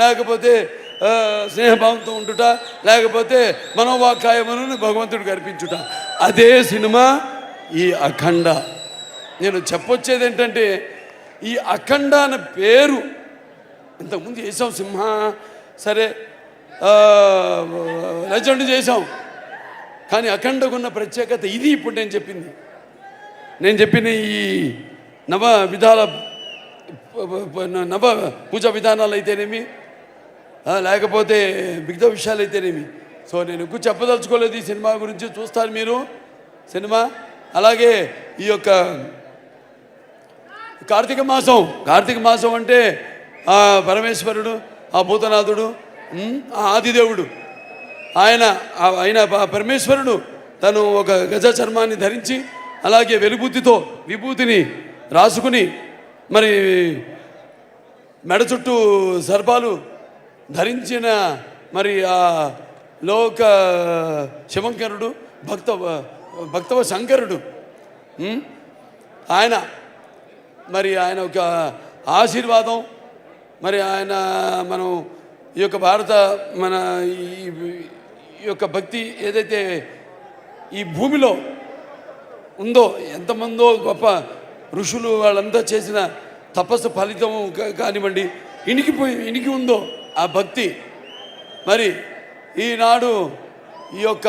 లేకపోతే స్నేహభావంతో ఉంటుట, లేకపోతే మనోవాక్కాయములను భగవంతుడికి అర్పించుట. అదే సినిమా ఈ అఖండ. నేను చెప్పొచ్చేది ఏంటంటే, ఈ అఖండ అనే పేరు ఇంతకుముందు చేసాం. సింహ సరే, లెజెండ్ చేసాం, కానీ అఖండకున్న ప్రత్యేకత ఇది. ఇప్పుడు నేను చెప్పిన ఈ నవ పూజా విధానాలు అయితేనేమి, లేకపోతే మిగతా విషయాలు అయితేనేమి. సో నేను ఎక్కువ చెప్పదలుచుకోలేదు ఈ సినిమా గురించి. చూస్తారు మీరు సినిమా. అలాగే ఈ యొక్క కార్తీక మాసం అంటే ఆ పరమేశ్వరుడు, ఆ భూతనాథుడు, ఆ ఆదిదేవుడు, ఆయన పరమేశ్వరుడు తను ఒక గజ చర్మాన్ని ధరించి, అలాగే వెలుబుద్ధితో విభూతిని రాసుకుని, మరి మెడ చుట్టూ సర్పాలు ధరించిన మరి ఆ లోక శివంకరుడు, భక్తవ శంకరుడు, ఆయన ఒక ఆశీర్వాదం. మరి ఆయన మనం ఈ యొక్క ఈ యొక్క భక్తి ఏదైతే ఈ భూమిలో ఉందో, ఎంతమందో గొప్ప ఋషులు వాళ్ళంతా చేసిన తపస్సు ఫలితం కానివ్వండి, ఇనికి ఉందో ఆ భక్తి. మరి ఈనాడు ఈ యొక్క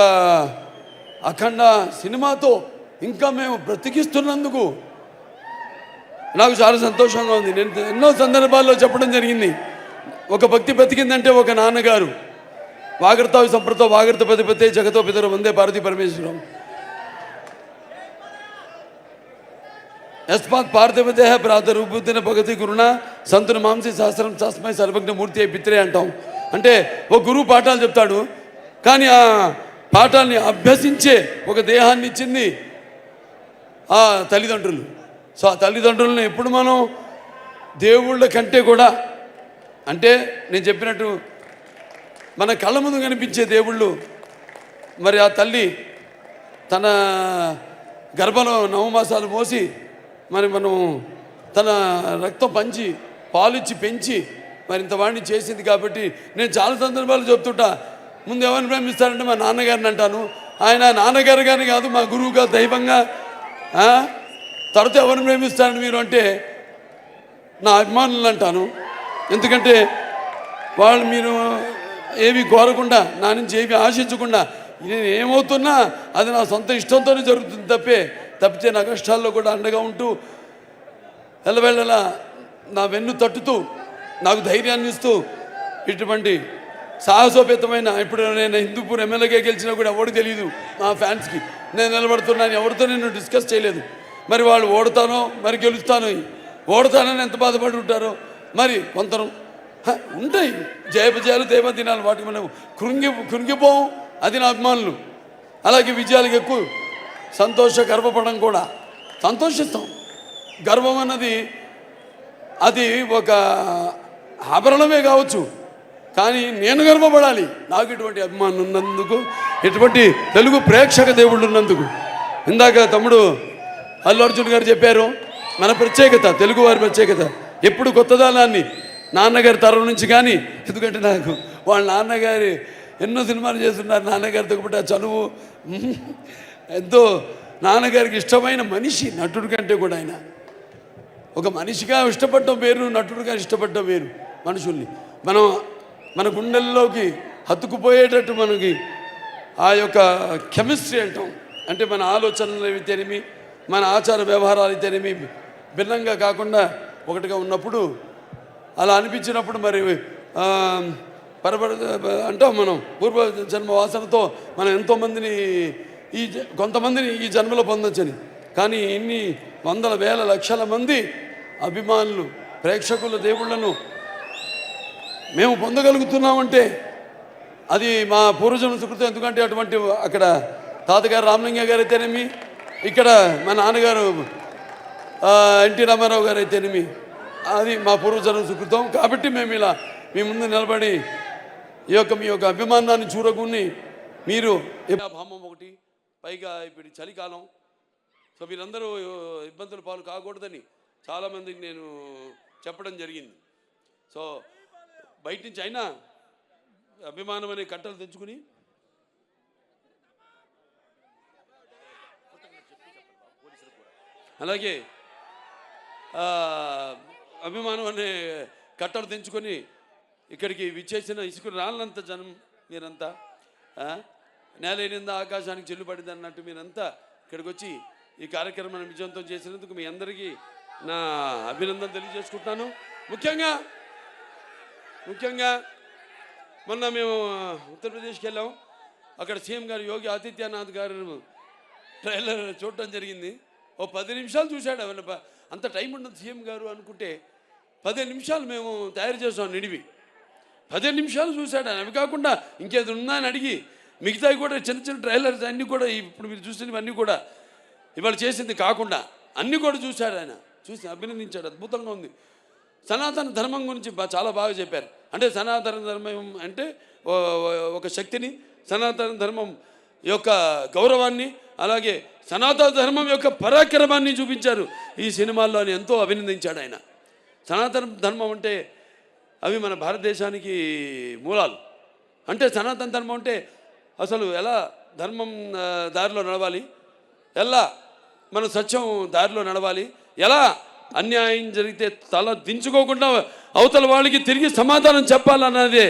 అఖండ సినిమాతో ఇంకా మేము బ్రతికిస్తున్నందుకు నాకు చాలా సంతోషంగా ఉంది. నేను ఎన్నో సందర్భాల్లో చెప్పడం జరిగింది, ఒక భక్తి బ్రతికిందంటే ఒక నాన్నగారు. వాగర్తావి సంప్రతో వాగర్త పతిపతే జగతో పితరు వందే పార్వతీ పరమేశ్వరం. యస్మాత్ పార్థివతే ప్రాతరూపుదిన భగతి గురుణ సంతున మాంసి శాస్త్రం శాస్త్రమై సర్వజ్ఞ మూర్తి అయి పిత్రే అంటాం. అంటే ఒక గురువు పాఠాలు చెప్తాడు, కానీ ఆ పాఠాలని అభ్యసించే ఒక దేహాన్ని ఇచ్చింది ఆ తల్లిదండ్రులు. సో ఆ తల్లిదండ్రులను ఎప్పుడు మనం దేవుళ్ళ కంటే కూడా, అంటే నేను చెప్పినట్టు మన కళ్ళ ముందు కనిపించే దేవుళ్ళు, మరి ఆ తల్లి తన గర్భంలో 9 మాసాలు మోసి మరి మనం తన రక్తం పంచి పాలిచ్చి పెంచి మరి ఇంత వాడిని చేసింది. కాబట్టి నేను చాలా సందర్భాలు చెప్తుంటా, ముందు ఎవరిని ప్రేమిస్తారంటే మా నాన్నగారిని అంటాను. ఆయన నాన్నగారు కానీ కాదు, మా గురువుగా దైవంగా. తర్వాత ఎవరిని ప్రేమిస్తారని మీరు అంటే నా అభిమానులు అంటాను. ఎందుకంటే వాళ్ళు మీరు ఏమి కోరకుండా, నా నుంచి ఏమి ఆశించకుండా, నేను ఏమవుతున్నా అది నా సొంత ఇష్టంతోనే జరుగుతుంది తప్పితే నా కష్టాల్లో కూడా అండగా ఉంటూ ఎల్లవేళలా నా వెన్ను తట్టుతూ నాకు ధైర్యాన్ని ఇస్తూ ఇటువంటి సాహసోపేతమైన, ఇప్పుడు నేను హిందూపూర్ ఎమ్మెల్యేగా గెలిచినా కూడా ఎవరికి తెలియదు, మా ఫ్యాన్స్కి నేను నిలబడుతున్నాను, ఎవరితో నేను డిస్కస్ చేయలేదు. మరి వాళ్ళు ఓడతానో మరి గెలుస్తానో, ఓడతానని ఎంత బాధపడి ఉంటారో. మరి కొంత ఉంటాయి జయపజయాలు దేవదినాలు, వాటికి మనం కృంగిపోం. అది నా అభిమానులు. అలాగే విజయాలకు ఎక్కువ గర్వపడడం కూడా సంతోషిస్తాం. గర్వం అన్నది అది ఒక ఆభరణమే కావచ్చు, కానీ నేను గర్వపడాలి. నాకు ఇటువంటి అభిమానులు ఉన్నందుకు, ఇటువంటి తెలుగు ప్రేక్షక దేవుళ్ళు ఉన్నందుకు. ఇందాక తమ్ముడు అల్లు అర్జున్ గారు చెప్పారు, మన ప్రత్యేకత, తెలుగు వారి ప్రత్యేకత ఎప్పుడు కొత్తదనాన్ని నాన్నగారి తరం నుంచి. కానీ ఎందుకంటే నాకు వాళ్ళ నాన్నగారి ఎన్నో సినిమాలు చేస్తున్నారు, నాన్నగారితో ఒకటి ఆ చనువు ఎంతో. నాన్నగారికి ఇష్టమైన మనిషి, నటుడి కంటే కూడా ఆయన ఒక మనిషిగా ఇష్టపడటం వేరు, నటుడిగా ఇష్టపడటం వేరు. మనుషుల్ని మన గుండెల్లోకి హత్తుకుపోయేటట్టు మనకి ఆ యొక్క కెమిస్ట్రీ అంటాం. అంటే మన ఆలోచనలు అయితేనేమి, మన ఆచార వ్యవహారాలు అయితేనేమి భిన్నంగా కాకుండా ఒకటిగా ఉన్నప్పుడు, అలా అనిపించినప్పుడు మరి అంటాం మనం పూర్వ జన్మ వాసనతో మనం ఎంతోమందిని కొంతమందిని ఈ జన్మలో పొందొచ్చని. కానీ ఇన్ని వందల వేల లక్షల మంది అభిమానులు, ప్రేక్షకుల దేవుళ్లను మేము పొందగలుగుతున్నామంటే అది మా పూర్వజన్మ సుకృతం. ఎందుకంటే అటువంటి అక్కడ తాతగారు రామలింగ గారు అయితేనేమి, ఇక్కడ మా నాన్నగారు ఎన్టీ రామారావు గారు అయితేనేమి, అది మా పూర్వజన్మ సుకృతం. కాబట్టి మేము ఇలా మీ ముందు నిలబడి మీ యొక్క అభిమానాన్ని చూరకుని మీరు భామం ఒకటి, పైగా ఇప్పుడు చలికాలం. సో మీరందరూ ఇబ్బందుల పాలు కాకూడదని చాలామందికి నేను చెప్పడం జరిగింది. సో బయట నుంచి అయినా అభిమానం అనే కట్టలు తెచ్చుకుని అలాగే అభిమానం అనే కట్టలు తెంచుకొని ఇక్కడికి విచ్చేసిన ఇసుక రాళ్ళంత జనం మీరంతా నేలైనందా ఆకాశానికి చెల్లుపడింది అన్నట్టు మీరంతా ఇక్కడికి వచ్చి ఈ కార్యక్రమాన్ని విజయవంతం చేసినందుకు మీ అందరికీ నా అభినందన తెలియజేసుకుంటున్నాను. ముఖ్యంగా మొన్న మేము ఉత్తరప్రదేశ్కి వెళ్ళాం. అక్కడ సీఎం గారు యోగి ఆదిత్యనాథ్ గారు ట్రైలర్ చూడటం జరిగింది. ఓ 10 నిమిషాలు చూశాడు. అంత టైం ఉండదు సీఎం గారు అనుకుంటే 15 నిమిషాలు మేము తయారు చేసాం నిడివి. 15 నిమిషాలు చూశాడు. అవి కాకుండా ఇంకేది ఉందా అని అడిగి మిగతావి కూడా చిన్న చిన్న ట్రైలర్స్ అన్నీ కూడా ఇప్పుడు మీరు చూసినవన్నీ కూడా ఇవాళ చేసింది కాకుండా అన్నీ కూడా చూశాడు. ఆయన చూసి అభినందించాడు. అద్భుతంగా ఉంది. సనాతన ధర్మం గురించి చాలా బాగా చెప్పారు. అంటే సనాతన ధర్మం అంటే ఒక శక్తిని, సనాతన ధర్మం యొక్క గౌరవాన్ని, అలాగే సనాతన ధర్మం యొక్క పరాక్రమాన్ని చూపించారు ఈ సినిమాల్లో అని ఎంతో అభినందించాడు ఆయన. సనాతన ధర్మం అంటే అవి మన భారతదేశానికి మూలాలు. అంటే సనాతన ధర్మం అంటే అసలు ఎలా ధర్మం దారిలో నడవాలి, ఎలా మన సత్యం దారిలో నడవాలి, ఎలా అన్యాయం జరిగితే తల దించుకోకుండా అవతల వాళ్ళకి తిరిగి సమాధానం చెప్పాలన్నదే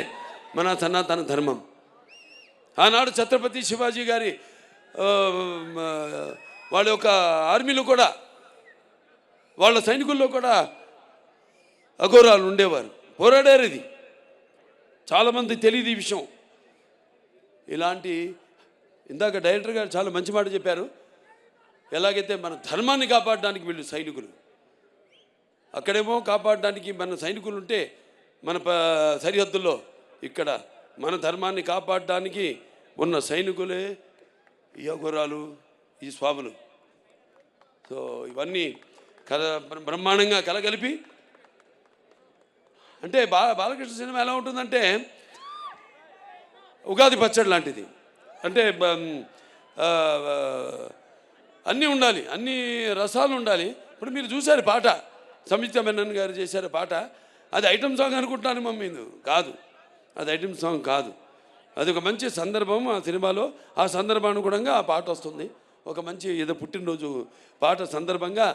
మన సనాతన ధర్మం. ఆనాడు ఛత్రపతి శివాజీ గారి వాళ్ళ యొక్క ఆర్మీలో కూడా, వాళ్ళ సైనికుల్లో కూడా అఘోరాలు ఉండేవారు, పోరాడారు. ఇది చాలామంది తెలియదు ఈ విషయం. ఇలాంటి ఇందాక డైరెక్టర్ గారు చాలా మంచి మాట చెప్పారు. ఎలాగైతే మన ధర్మాన్ని కాపాడడానికి వీళ్ళు సైనికులు, అక్కడేమో కాపాడడానికి మన సైనికులు ఉంటే మన సరిహద్దుల్లో ఇక్కడ మన ధర్మాన్ని కాపాడడానికి ఉన్న సైనికులే ఈ అఘోరాలు, ఈ స్వాములు. సో ఇవన్నీ బ్రహ్మాండంగా కలగలిపి అంటే బాలకృష్ణ సినిమా ఎలా ఉంటుందంటే ఉగాది పచ్చడి లాంటిది. అంటే అన్నీ ఉండాలి, అన్ని రసాలు ఉండాలి. ఇప్పుడు మీరు చూశారు పాట, సంయుక్త మెనన్ గారు చేశారు పాట. అది ఐటమ్ సాంగ్ అనుకుంటాను మమ్మీ, కాదు, అది ఐటమ్ సాంగ్ కాదు. అది ఒక మంచి సందర్భం ఆ సినిమాలో. ఆ సందర్భానుగుణంగా ఆ పాట వస్తుంది. ఒక మంచి ఏదో పుట్టినరోజు పాట సందర్భంగా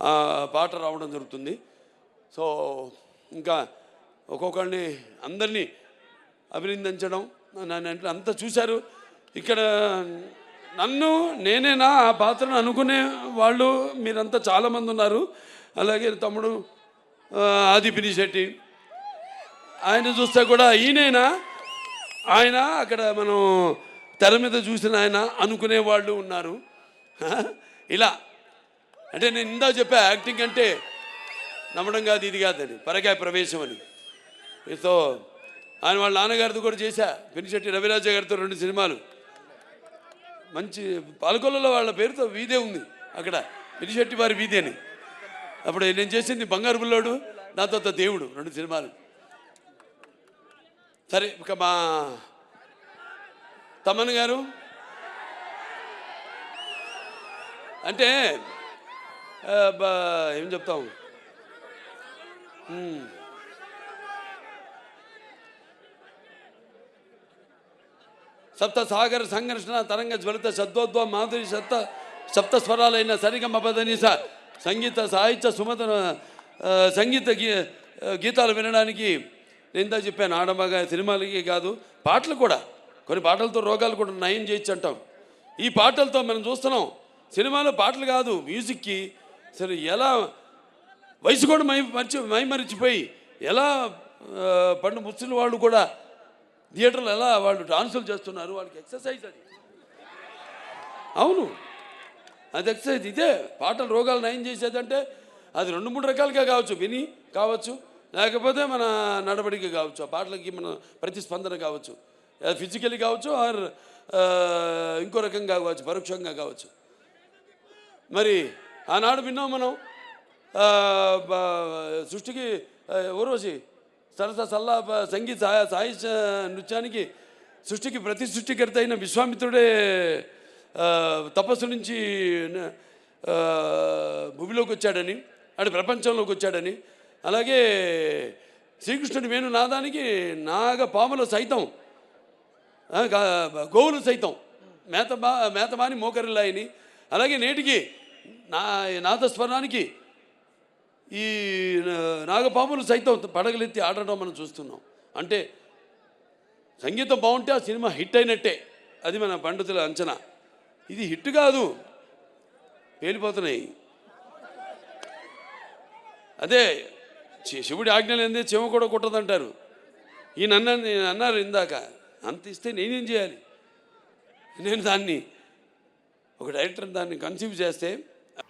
ఆ పాట రావడం జరుగుతుంది. సో ఇంకా ఒక్కొక్కరిని అందరినీ అభినందించడం, నన్ను అంతా చూశారు. ఇక్కడ నన్ను నేనేనా ఆ పాత్రను అనుకునే వాళ్ళు మీరంతా చాలామంది ఉన్నారు. అలాగే తమ్ముడు ఆది పినిశెట్టి, ఆయన చూస్తే కూడా ఈయనైనా ఆయన అక్కడ మనం తెర మీద చూసిన ఆయన అనుకునే వాళ్ళు ఉన్నారు. ఇలా అంటే నేను ఇందా చెప్పా, యాక్టింగ్ అంటే నమ్మడం కాదు, ఇది కాదని, పరకాయ ప్రవేశం అని. సో ఆయన వాళ్ళ నాన్నగారితో కూడా చేశా, పినిశెట్టి రవిరాజ గారితో 2 సినిమాలు. మంచి పాలకొల్లలో వాళ్ళ పేరుతో వీధే ఉంది అక్కడ, పినిశెట్టి వారి వీధి అని. అప్పుడు నేను చేసింది బంగారు బుల్లోడు, నాతో దేవుడు, 2 సినిమాలు. సరే ఇక మా తమన్ గారు అంటే ఏం చెప్తాం, సప్త సాగర సంఘర్షణ తరంగ జ్వలిత శబ్దోద్వ మాధురి సప్త స్వరాలైన సరిగమ పదనిస సంగీత సాహిత్య సుమత సంగీత గీతాలు వినడానికి నేను చెప్పాను. ఆడమగా సినిమాలకి కాదు, పాటలు కూడా, కొన్ని పాటలతో రోగాలు కూడా నయం చేయొచ్చు అంటాం. ఈ పాటలతో మనం చూస్తున్నాం. సినిమాలో పాటలు కాదు, మ్యూజిక్కి సరే ఎలా వయసు కూడా మైమరిచిపోయి ఎలా పండు ముసలి వాళ్ళు కూడా థియేటర్లో ఎలా వాళ్ళు డాన్సులు చేస్తున్నారు, వాళ్ళకి ఎక్సర్సైజ్ అది. అవును, అది ఎక్సర్సైజ్. ఇదే పాటలు రోగాలు నయం చేసేదంటే అది 2-3 రకాలుగా కావచ్చు, విని కావచ్చు, లేకపోతే మన నడవడిక కావచ్చు, ఆ పాటలకి మన ప్రతిస్పందన కావచ్చు, ఫిజికలీ కావచ్చు, ఆర్ ఇంకో రకంగా కావచ్చు, పరోక్షంగా కావచ్చు. మరి ఆనాడు విన్నాం మనం సృష్టికి ఊర్వశి సరస సల్లా సంగీత సాహిత్య నృత్యానికి సృష్టికి ప్రతి సృష్టికర్త అయిన విశ్వామిత్రుడే తపస్సు నుంచి భూమిలోకి వచ్చాడని, అంటే ప్రపంచంలోకి వచ్చాడని, అలాగే శ్రీకృష్ణుడి వేణు నాదానికి నాగపాములు సైతం గోవులు సైతం మేతమాని మోకరిల్లాయని, అలాగే నేటికి నాదస్వరానికి ఈ నాగపాములు సైతం పడగలెత్తి ఆడటం మనం చూస్తున్నాం. అంటే సంగీతం బాగుంటే ఆ సినిమా హిట్ అయినట్టే, అది మన పండితుల అంచనా. ఇది హిట్ కాదు, పేలిపోతున్నాయి. అదే శివుడి ఆజ్ఞలు ఏంది, చెమ కూడా కుట్టదంటారు. ఈయన అన్నారు ఇందాక, అంత ఇస్తే నేనేం చేయాలి? నేను దాన్ని ఒక డైరెక్టర్ దాన్ని కన్సీవ్ చేస్తే.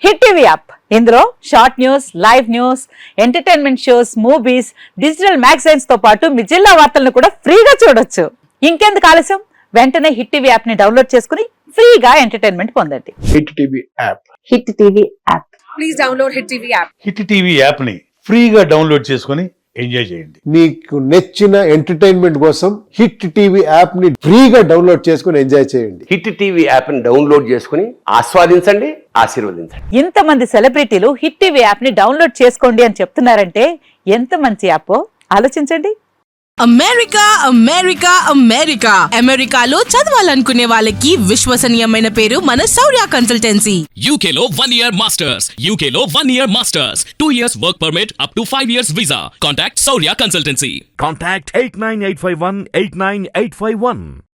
హిట్ టీవీ యాప్, ఇందులో short news, live news, entertainment shows, movies, digital magazines తో పాటు మీ జిల్లా వార్తలను కూడా ఫ్రీగా చూడొచ్చు. ఇంకెందుకు ఆలస్యం, వెంటనే హిట్ టీవీ యాప్ ని డౌన్లోడ్ చేసుకుని ఫ్రీగా ఎంటర్టైన్మెంట్ పొందండి. Hit TV app. Hit TV app. Please download hit TV app. Hit TV app ని ఫ్రీగా డౌన్లోడ్ చేసుకుని ఎంజాయ్ చేయండి. మీకు నచ్చిన ఎంటర్టైన్మెంట్ కోసం హిట్ టీవీ యాప్ ని ఫ్రీగా డౌన్లోడ్ చేసుకుని ఎంజాయ్ చేయండి. హిట్ టీవీ యాప్ ని డౌన్లోడ్ చేసుకుని ఆస్వాదించండి, ఆశీర్వదించండి. ఇంతమంది సెలబ్రిటీలు హిట్ టీవీ యాప్ ని డౌన్లోడ్ చేసుకోండి అని చెప్తున్నారంటే ఎంత మంచి యాప్ ఆలోచించండి. అమెరికా అమెరికా అమెరికా అమెరికాలో చదవాలనుకునే వాళ్ళకి విశ్వసనీయమైన పేరు మన శౌర్య కన్సల్టెన్సీ. UK లో 1 year masters, UK లో 1 year masters, 2 years work permit up to 5 years visa. Contact Saurya Consultancy. Contact 89851 89851.